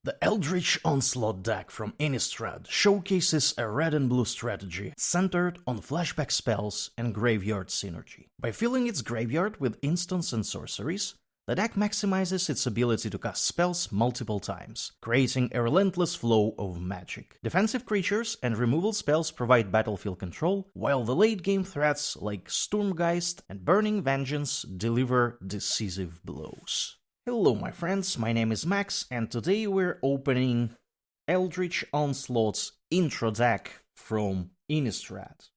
The Eldritch Onslaught deck from Innistrad showcases a red and blue strategy centered on flashback spells and graveyard synergy. By filling its graveyard with instants and sorceries, the deck maximizes its ability to cast spells multiple times, creating a relentless flow of magic. Defensive creatures and removal spells provide battlefield control, while the late-game threats like Sturmgeist and Burning Vengeance deliver decisive blows. Hello my friends, my name is Max, and today we're opening Eldritch Onslaught's intro deck from Innistrad.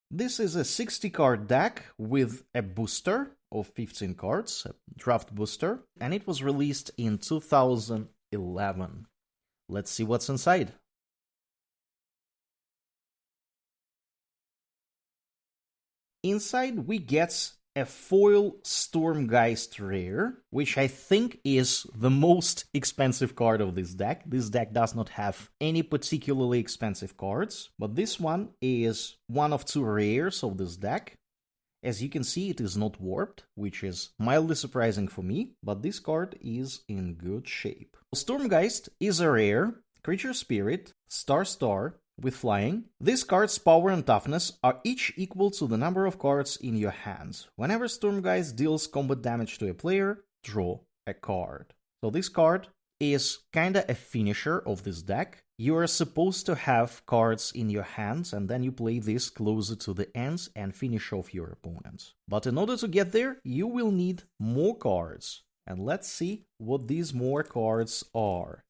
This is a 60-card deck with a booster of 15 cards, a draft booster, and it was released in 2011. Let's see what's inside. Inside we get a foil Sturmgeist rare, which I think is the most expensive card of this deck. This deck does not have any particularly expensive cards, but this one is one of two rares of this deck. As you can see, it is not warped, which is mildly surprising for me, but this card is in good shape. Sturmgeist is a rare, creature spirit, star, with flying. This card's power and toughness are each equal to the number of cards in your hands. Whenever Sturmgeist deals combat damage to a player, draw a card. So this card is kinda a finisher of this deck. You are supposed to have cards in your hands and then you play this closer to the ends and finish off your opponents. But in order to get there, you will need more cards. And let's see what these more cards are.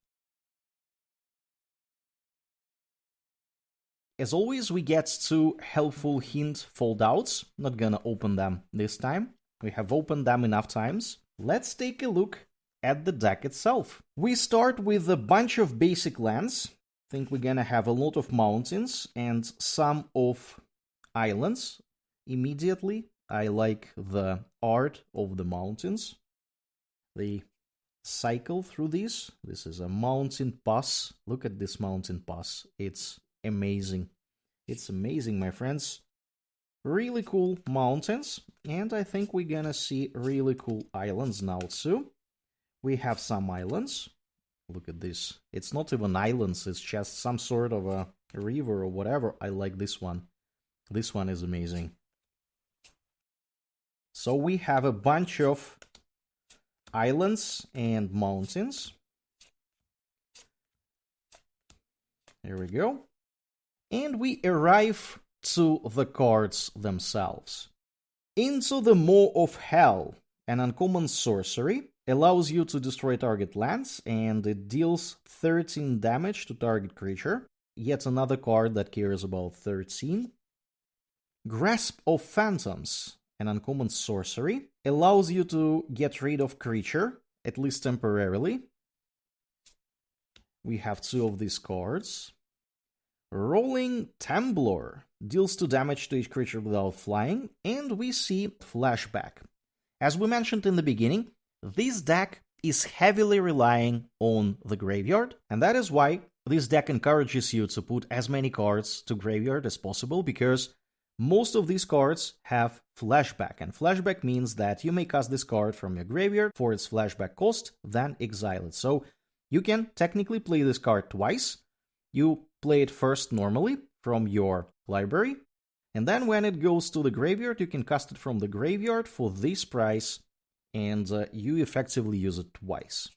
As always, we get two helpful hint foldouts. Not gonna open them this time. We have opened them enough times. Let's take a look at the deck itself. We start with a bunch of basic lands. I think we're gonna have a lot of mountains and some of islands. Immediately, I like the art of the mountains. They cycle through these. This is a mountain pass. Look at this mountain pass. It's amazing. It's amazing, my friends. Really cool mountains, and I think we're gonna see really cool islands now too. We have some islands. Look at this. It's not even islands, it's just some sort of a river or whatever. I like this one. This one is amazing. So we have a bunch of islands and mountains. There we go. And we arrive to the cards themselves. Into the Maw of Hell, an uncommon sorcery, allows you to destroy target lands, and it deals 13 damage to target creature. Yet another card that cares about 13. Grasp of Phantoms, an uncommon sorcery, allows you to get rid of creature, at least temporarily. We have two of these cards. Rolling Temblor deals 2 damage to each creature without flying, and we see Flashback. As we mentioned in the beginning, this deck is heavily relying on the graveyard, and that is why this deck encourages you to put as many cards to graveyard as possible, because most of these cards have Flashback, and Flashback means that you may cast this card from your graveyard for its Flashback cost, then exile it. So you can technically play this card twice. You play it first normally from your library, and then when it goes to the graveyard, you can cast it from the graveyard for this price, and you effectively use it twice.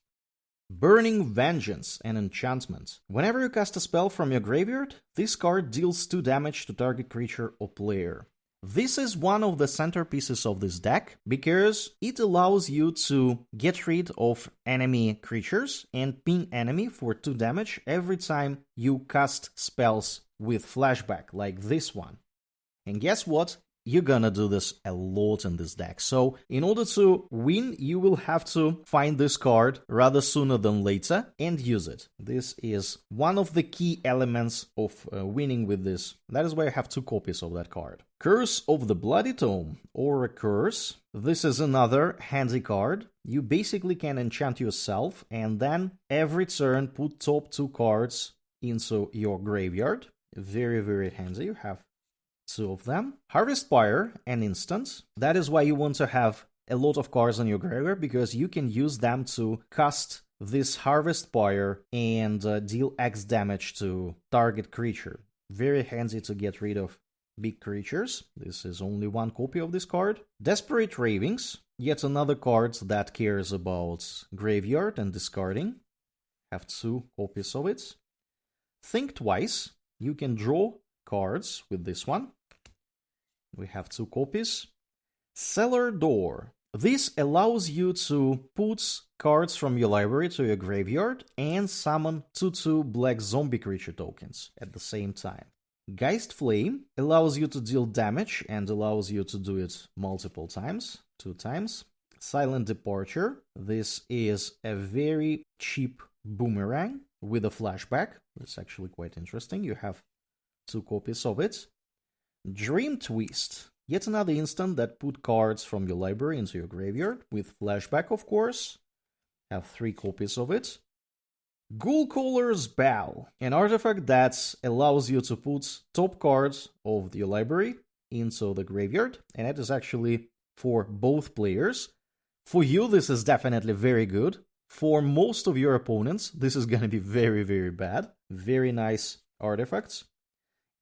Burning Vengeance, an enchantment. Whenever you cast a spell from your graveyard, this card deals 2 damage to target creature or player. This is one of the centerpieces of this deck, because it allows you to get rid of enemy creatures and ping enemy for 2 damage every time you cast spells with Flashback, like this one. And guess what? You're gonna do this a lot in this deck. So in order to win, you will have to find this card rather sooner than later and use it. This is one of the key elements of winning with this. That is why I have 2 copies of that card. Curse of the Bloody Tome, or a Curse. This is another handy card. You basically can enchant yourself and then every turn put top 2 cards into your graveyard. Very, very handy. You have 2 of them. Harvest Fire, an instant. That is why you want to have a lot of cards on your graveyard, because you can use them to cast this Harvest Pyre and deal X damage to target creature. Very handy to get rid of big creatures. This is only one copy of this card. Desperate Ravings, yet another card that cares about graveyard and discarding. Have 2 copies of it. Think Twice, you can draw cards with this one. We have 2 copies. Cellar Door. This allows you to put cards from your library to your graveyard and summon 2/2 black zombie creature tokens at the same time. Geist Flame allows you to deal damage and allows you to do it multiple times, 2 times. Silent Departure. This is a very cheap boomerang with a flashback. It's actually quite interesting. You have 2 copies of it. Dream Twist. Yet another instant that put cards from your library into your graveyard, with flashback of course. Have 3 copies of it. Ghoulcaller's Bow, an artifact that allows you to put top cards of your library into the graveyard, and it is actually for both players. For you, this is definitely very good. For most of your opponents, this is gonna be very, very bad. Very nice artifacts.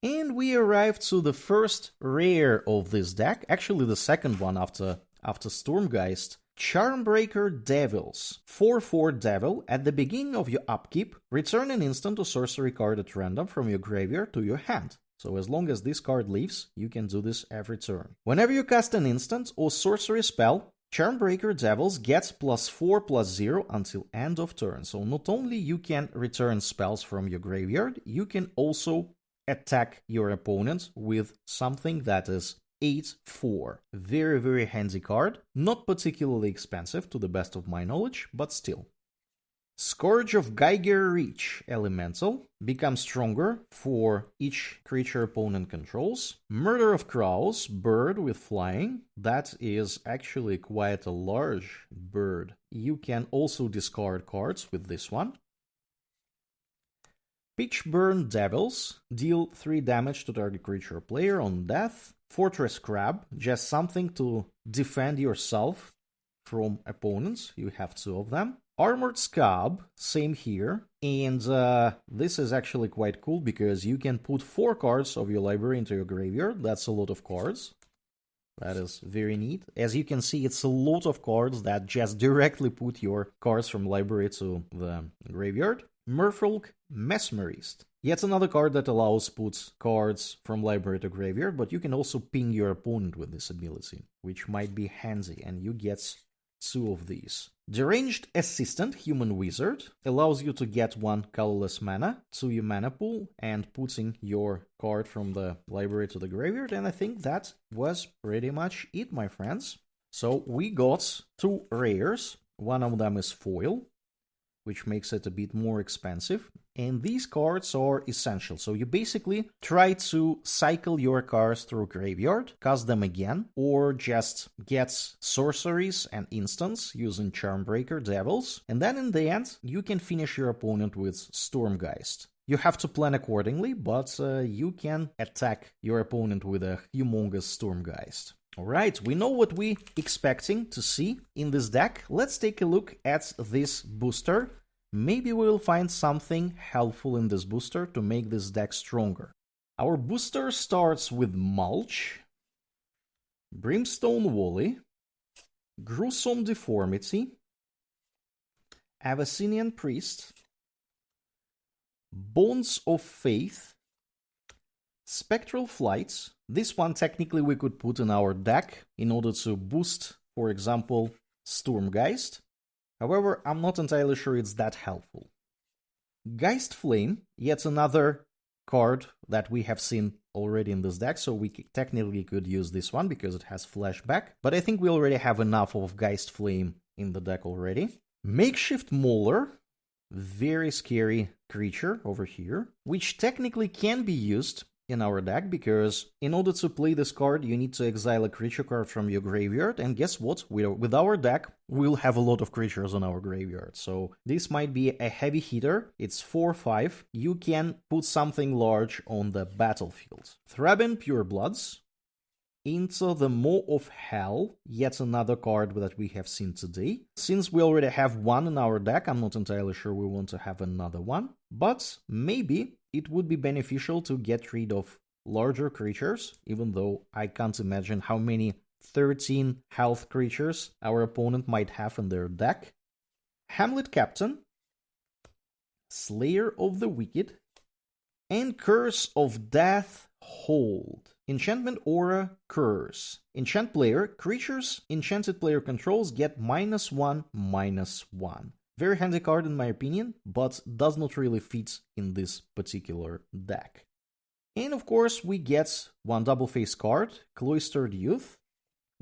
And we arrived to the first rare of this deck, actually the second one after Sturmgeist. Charmbreaker Devils. 4/4 Devil. At the beginning of your upkeep, return an instant or sorcery card at random from your graveyard to your hand. So as long as this card leaves, you can do this every turn. Whenever you cast an instant or sorcery spell, Charmbreaker Devils gets +4/+0 until end of turn. So not only you can return spells from your graveyard, you can also attack your opponent with something that is 8/4. Very, very handy card. Not particularly expensive to the best of my knowledge, but still. Scourge of Geiger Reach Elemental becomes stronger for each creature opponent controls. Murder of Crows, bird with flying. That is actually quite a large bird. You can also discard cards with this one. Pitchburn Devils, deal 3 damage to target creature or player on death. Fortress Crab, just something to defend yourself from opponents. You have 2 of them. Armored Scab, same here. And this is actually quite cool because you can put 4 cards of your library into your graveyard. That's a lot of cards. That is very neat. As you can see, it's a lot of cards that just directly put your cards from library to the graveyard. Merfolk Mesmerist. Yet another card that allows put cards from library to graveyard, but you can also ping your opponent with this ability, which might be handy, and you get 2 of these. Deranged Assistant Human Wizard allows you to get 1 colorless mana to your mana pool and putting your card from the library to the graveyard, and I think that was pretty much it, my friends. So we got 2 rares. One of them is foil, which makes it a bit more expensive. And these cards are essential. So you basically try to cycle your cards through graveyard, cast them again, or just get sorceries and instants using Charmbreaker Devils. And then in the end, you can finish your opponent with Sturmgeist. You have to plan accordingly, but you can attack your opponent with a humongous Sturmgeist. Alright, we know what we're expecting to see in this deck. Let's take a look at this booster. Maybe we'll find something helpful in this booster to make this deck stronger. Our booster starts with Mulch, Brimstone Wally, Gruesome Deformity, Abyssinian Priest, Bonds of Faith, Spectral Flight. This one technically we could put in our deck in order to boost, for example, Sturmgeist. However, I'm not entirely sure it's that helpful. Geist Flame, yet another card that we have seen already in this deck, so we technically could use this one because it has flashback, but I think we already have enough of Geist Flame in the deck already. Makeshift Mauler, very scary creature over here, which technically can be used in our deck, because in order to play this card, you need to exile a creature card from your graveyard, and guess what? With our deck, we'll have a lot of creatures on our graveyard, so this might be a heavy hitter. It's 4/5. You can put something large on the battlefield. Thraben Purebloods. into the Maw of Hell, yet another card that we have seen today. Since we already have one in our deck, I'm not entirely sure we want to have another one, but maybe it would be beneficial to get rid of larger creatures, even though I can't imagine how many 13 health creatures our opponent might have in their deck. Hamlet Captain, Slayer of the Wicked, and Curse of Death Hold. Enchantment Aura Curse. Enchant player, creatures enchanted player controls get -1/-1. Very handy card in my opinion, but does not really fit in this particular deck. And of course we get one double face card, Cloistered Youth,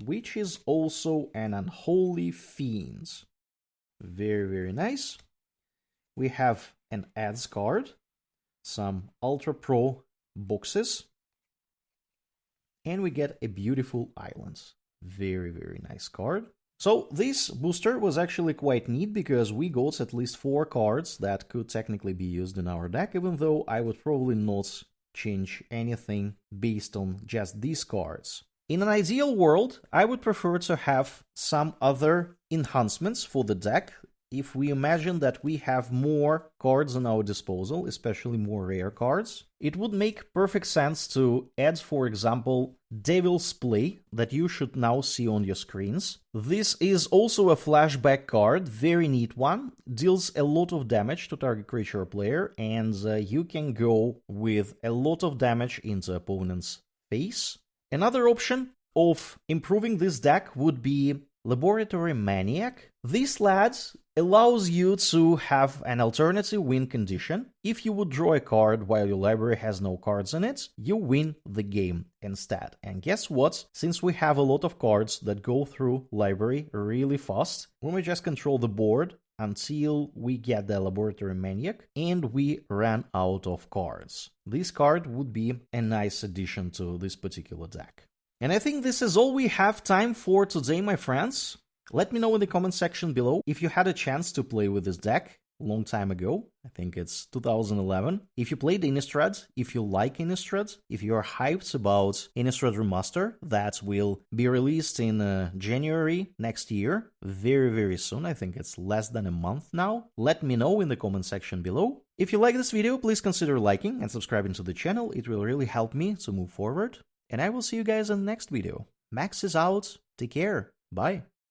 which is also an Unholy Fiend. Very, very nice. We have an ads card, some Ultra Pro boxes, and we get a beautiful island. Very, very nice card. So this booster was actually quite neat because we got at least 4 cards that could technically be used in our deck, even though I would probably not change anything based on just these cards. In an ideal world, I would prefer to have some other enhancements for the deck. If we imagine that we have more cards in our disposal, especially more rare cards, it would make perfect sense to add, for example, Devil's Play that you should now see on your screens. This is also a flashback card, very neat one, deals a lot of damage to target creature or player, and you can go with a lot of damage into opponent's face. Another option of improving this deck would be Laboratory Maniac. This lad allows you to have an alternative win condition. If you would draw a card while your library has no cards in it, you win the game instead. And guess what? Since we have a lot of cards that go through library really fast, we may just control the board until we get the Laboratory Maniac and we run out of cards. This card would be a nice addition to this particular deck. And I think this is all we have time for today, my friends. Let me know in the comment section below if you had a chance to play with this deck a long time ago. I think it's 2011. If you played Innistrad, if you like Innistrad, if you're hyped about Innistrad Remaster that will be released in January next year, very, very soon. I think it's less than a month now. Let me know in the comment section below. If you like this video, please consider liking and subscribing to the channel. It will really help me to move forward. And I will see you guys in the next video. Max is out. Take care. Bye.